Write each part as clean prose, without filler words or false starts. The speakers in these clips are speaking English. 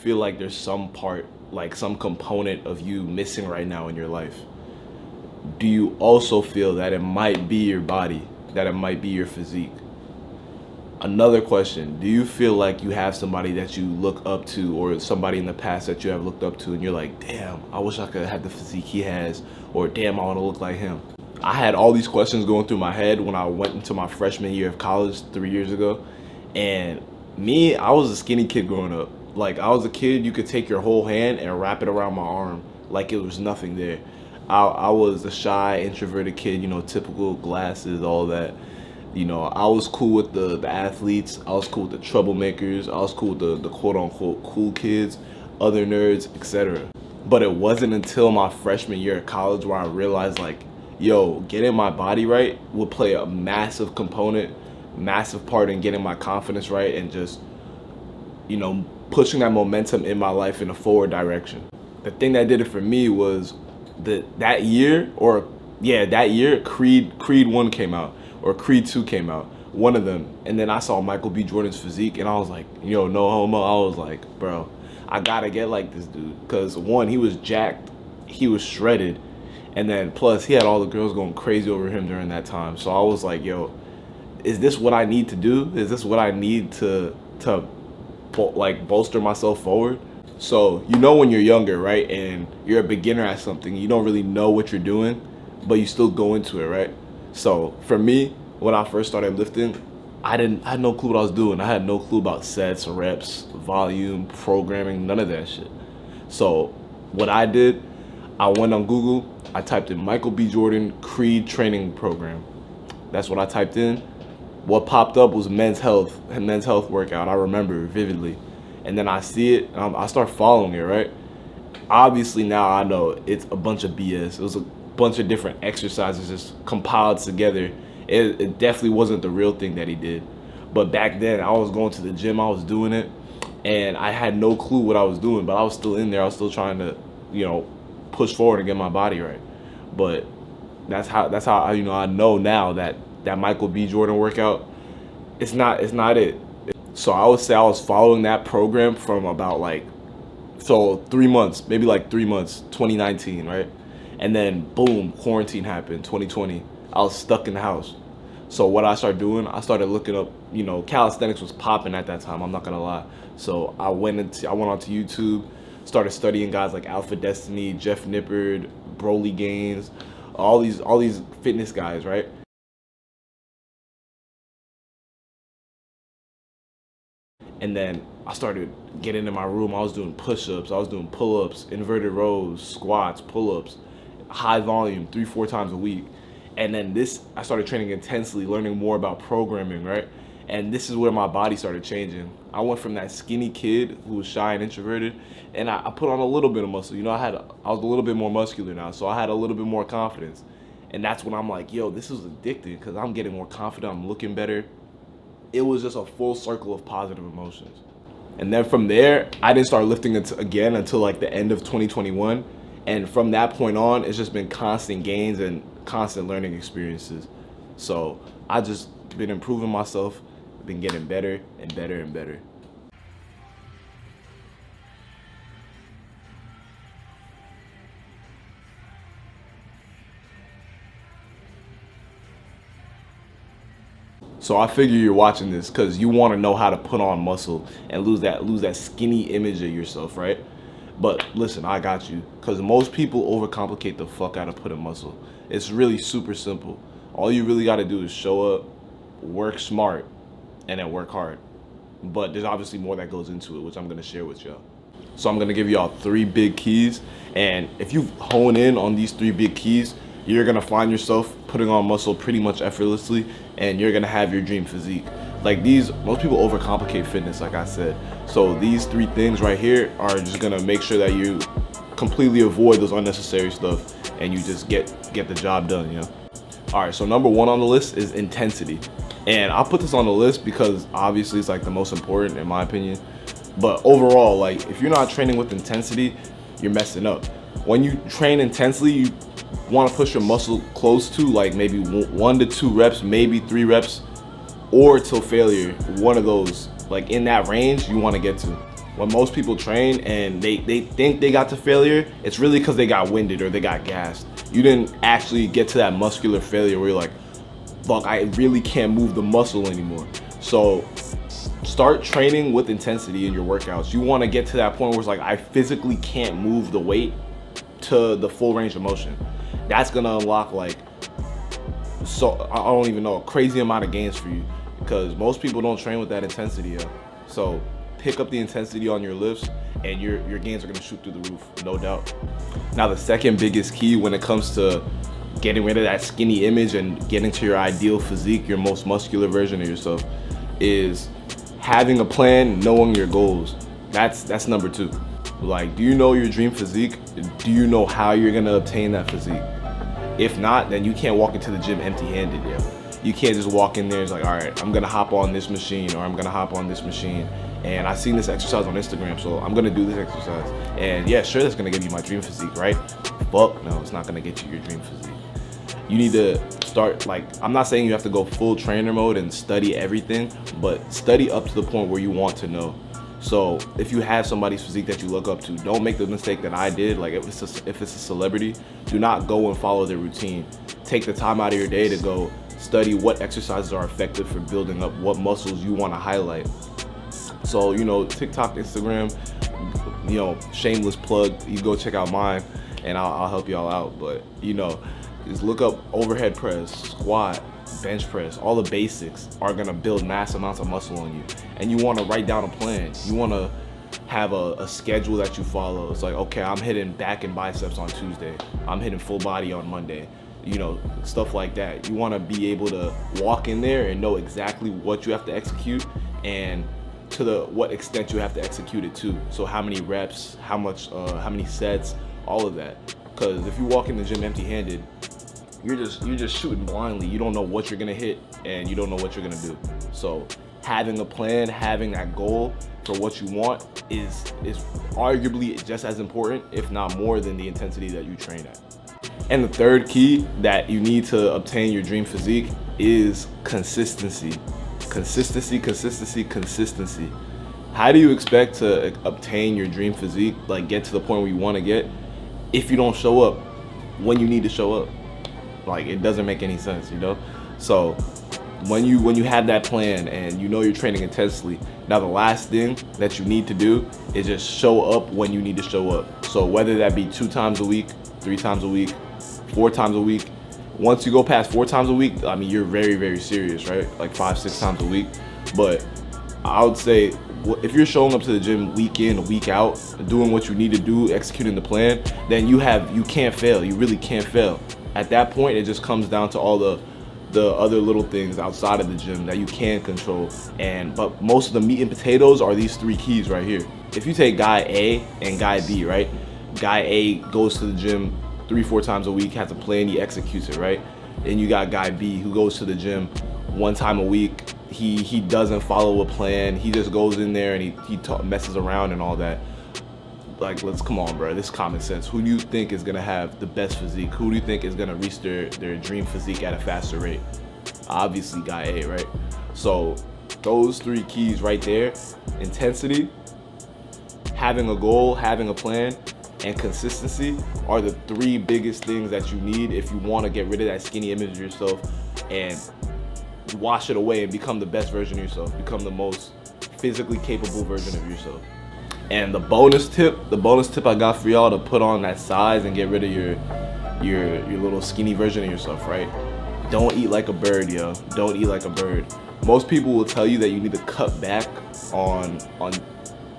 feel like there's some part, like some component of you missing right now in your life? Do you also feel that it might be your body, that it might be your physique? Another question, do you feel like you have somebody that you look up to, or somebody in the past that you have looked up to and you're like, damn, I wish I could have the physique he has, or damn, I want to look like him? I had all these questions going through my head when I went into my freshman year of college 3 years ago. And me, I was a skinny kid growing up. Like, I was a kid, you could take your whole hand and wrap it around my arm like it was nothing there. I was a shy, introverted kid, you know, typical glasses, all that. You know, I was cool with the athletes. I was cool with the troublemakers. I was cool with the quote-unquote cool kids, other nerds, etc. But it wasn't until my freshman year of college where I realized, like, yo, getting my body right would play a massive component, massive part in getting my confidence right and just, you know, pushing that momentum in my life in a forward direction. The thing that did it for me was that year, Creed 1 came out, or Creed 2 came out, one of them. And then I saw Michael B. Jordan's physique and I was like, yo, no homo. I was like, bro, I gotta get like this dude. Cause one, he was jacked, he was shredded. And then plus he had all the girls going crazy over him during that time. So I was like, yo, is this what I need to do? Is this what I need to like bolster myself forward? So, you know, when you're younger, right? And you're a beginner at something, you don't really know what you're doing, but you still go into it, right? So for me, when I first started lifting, I had no clue what I was doing. I had no clue about sets, reps, volume, programming, none of that shit. So what I did, I went on Google, I typed in Michael B. Jordan Creed training program. That's what I typed in. What popped up was men's health workout. I remember vividly. And then I see it, and I start following it, right? Obviously now I know it's a bunch of BS. It was a bunch of different exercises just compiled together. It definitely wasn't the real thing that he did. But back then I was going to the gym, I was doing it, and I had no clue what I was doing, but I was still in there. I was still trying to, you know, push forward and get my body right. But that's how you know, I know now that Michael B. Jordan workout, it's not it. So I would say I was following that program from about 3 months, maybe 3 months, 2019, right? And then boom, quarantine happened, 2020. I was stuck in the house. So what I started doing, I started looking up, you know, calisthenics was popping at that time, I'm not gonna lie. So I went onto YouTube, started studying guys like Alpha Destiny, Jeff Nippard, Broly Gaines, all these fitness guys, right? And then I started getting in my room. I was doing push-ups, I was doing pull-ups, inverted rows, squats, pull-ups, high volume, 3-4 times a week. And then I started training intensely, learning more about programming, right? And this is where my body started changing. I went from that skinny kid who was shy and introverted, and I put on a little bit of muscle. You know, I was a little bit more muscular now, so I had a little bit more confidence. And that's when I'm like, yo, this is addicting because I'm getting more confident, I'm looking better. It was just a full circle of positive emotions. And then from there, I didn't start lifting again until the end of 2021. And from that point on, it's just been constant gains and constant learning experiences. So I just been improving myself, been getting better and better and better. So I figure you're watching this because you want to know how to put on muscle and lose that skinny image of yourself, right? But listen, I got you, because most people overcomplicate the fuck out of putting muscle. It's really super simple. All you really got to do is show up, work smart, and then work hard. But there's obviously more that goes into it, which I'm going to share with y'all. So I'm going to give y'all 3 big keys, and if you hone in on these 3 big keys, you're gonna find yourself putting on muscle pretty much effortlessly, and you're gonna have your dream physique. Most people overcomplicate fitness, like I said. So these 3 things right here are just gonna make sure that you completely avoid those unnecessary stuff and you just get the job done, you know? All right, so number 1 on the list is intensity. And I'll put this on the list because obviously it's the most important in my opinion. But overall, if you're not training with intensity, you're messing up. When you train intensely, you want to push your muscle close to maybe 1 to 2 reps, maybe 3 reps, or till failure. One of those, in that range, you want to get to. When most people train and they think they got to failure, it's really because they got winded or they got gassed. You didn't actually get to that muscular failure where you're like, fuck, I really can't move the muscle anymore. So start training with intensity in your workouts. You want to get to that point where it's like, I physically can't move the weight to the full range of motion. That's gonna unlock like, so I don't even know, a crazy amount of gains for you, because most people don't train with that intensity, yo. So pick up the intensity on your lifts and your gains are gonna shoot through the roof, no doubt. Now the second biggest key when it comes to getting rid of that skinny image and getting to your ideal physique, your most muscular version of yourself, is having a plan, knowing your goals. That's number 2. Like, do you know your dream physique? Do you know how you're gonna obtain that physique? If not, then you can't walk into the gym empty-handed, yo. You can't just walk in there and it's like, all right, I'm gonna hop on this machine, or I'm gonna hop on this machine, and I seen this exercise on Instagram, so I'm gonna do this exercise. And yeah, sure, that's gonna give you my dream physique, right? Fuck no, it's not gonna get you your dream physique. You need to start, like, I'm not saying you have to go full trainer mode and study everything, but study up to the point where you want to know. So if you have somebody's physique that you look up to, don't make the mistake that I did. Like, if it's a celebrity, do not go and follow their routine. Take the time out of your day to go study what exercises are effective for building up what muscles you want to highlight. So, you know, TikTok, Instagram, you know, shameless plug, you go check out mine and I'll help y'all out. But, you know, just look up overhead press, squat, bench press. All the basics are gonna build mass amounts of muscle on you. And you wanna write down a plan. You wanna have a schedule that you follow. It's like, okay, I'm hitting back and biceps on Tuesday. I'm hitting full body on Monday. You know, stuff like that. You wanna be able to walk in there and know exactly what you have to execute and to what extent you have to execute it to. So how many reps, how many sets, all of that. Because if you walk in the gym empty-handed, you're just shooting blindly. You don't know what you're gonna hit and you don't know what you're gonna do. So having a plan, having that goal for what you want is arguably just as important, if not more, than the intensity that you train at. And the third key that you need to obtain your dream physique is consistency. Consistency, consistency, consistency. How do you expect to obtain your dream physique, like get to the point where you want to get, if you don't show up when you need to show up? Like, it doesn't make any sense, you know? So when you have that plan and you know you're training intensely, now the last thing that you need to do is just show up when you need to show up. So whether that be 2 times a week, 3 times a week, 4 times a week. Once you go past 4 times a week, I mean, you're very, very serious, right? Like 5, 6 times a week. But I would say, if you're showing up to the gym week in, week out, doing what you need to do, executing the plan, then you can't fail. You really can't fail. At that point, it just comes down to all the other little things outside of the gym that you can control. But most of the meat and potatoes are these 3 keys right here. If you take guy A and guy B, right? Guy A goes to the gym 3, 4 times a week, has a plan, he executes it, right? And you got guy B who goes to the gym 1 time a week. He doesn't follow a plan. He just goes in there and he messes around and all that. Like, come on, bro. This is common sense. Who do you think is gonna have the best physique? Who do you think is gonna reach their dream physique at a faster rate? Obviously, guy A, right? So those 3 keys right there: intensity, having a goal, having a plan, and consistency are the 3 biggest things that you need if you want to get rid of that skinny image of yourself and wash it away and become the best version of yourself, become the most physically capable version of yourself. And the bonus tip I got for y'all to put on that size and get rid of your little skinny version of yourself, right? Don't eat like a bird, yo. Don't eat like a bird. Most people will tell you that you need to cut back on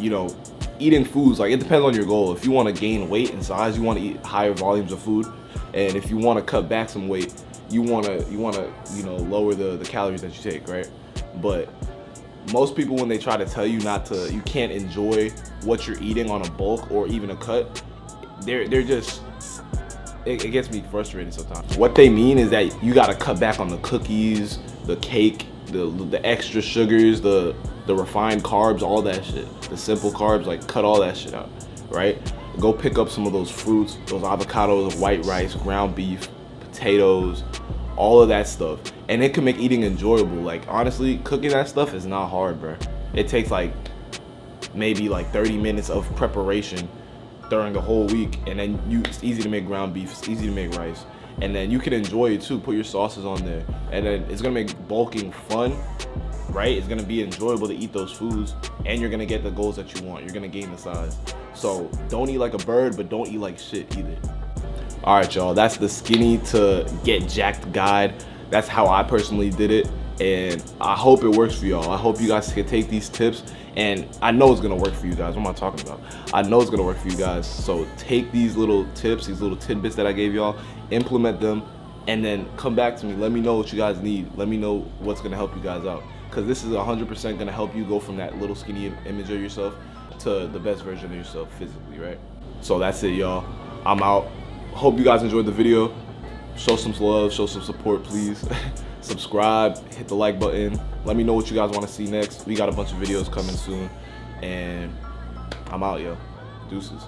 you know, eating foods. Like, it depends on your goal. If you want to gain weight and size, you want to eat higher volumes of food. And if you want to cut back some weight, you want to you know, lower the calories that you take, right? But most people, when they try to tell you you can't enjoy what you're eating on a bulk or even a cut, they're just, it gets me frustrated sometimes. What they mean is that you got to cut back on the cookies, the cake, the extra sugars, the refined carbs, all that shit. The simple carbs, like, cut all that shit out, right? Go pick up some of those fruits, those avocados, white rice, ground beef, potatoes, all of that stuff. And it can make eating enjoyable. Like, honestly, cooking that stuff is not hard, bro. It takes like maybe like 30 minutes of preparation during the whole week, and then it's easy to make ground beef, it's easy to make rice, and then you can enjoy it too. Put your sauces on there, and then it's gonna make bulking fun, right? It's gonna be enjoyable to eat those foods, and you're gonna get the goals that you want. You're gonna gain the size. So don't eat like a bird, but don't eat like shit either. All right, y'all, that's the skinny to get jacked guide. That's how I personally did it, and I hope it works for y'all. I hope you guys can take these tips, and I know it's gonna work for you guys. What am I talking about? I know it's gonna work for you guys. So take these little tips, these little tidbits that I gave y'all, implement them, and then come back to me. Let me know what you guys need. Let me know what's gonna help you guys out, because this is 100% gonna help you go from that little skinny image of yourself to the best version of yourself physically, right? So that's it, y'all. I'm out. Hope you guys enjoyed the video. Show some love, show some support, please. Subscribe, hit the like button. Let me know what you guys want to see next. We got a bunch of videos coming soon, and I'm out, yo. Deuces.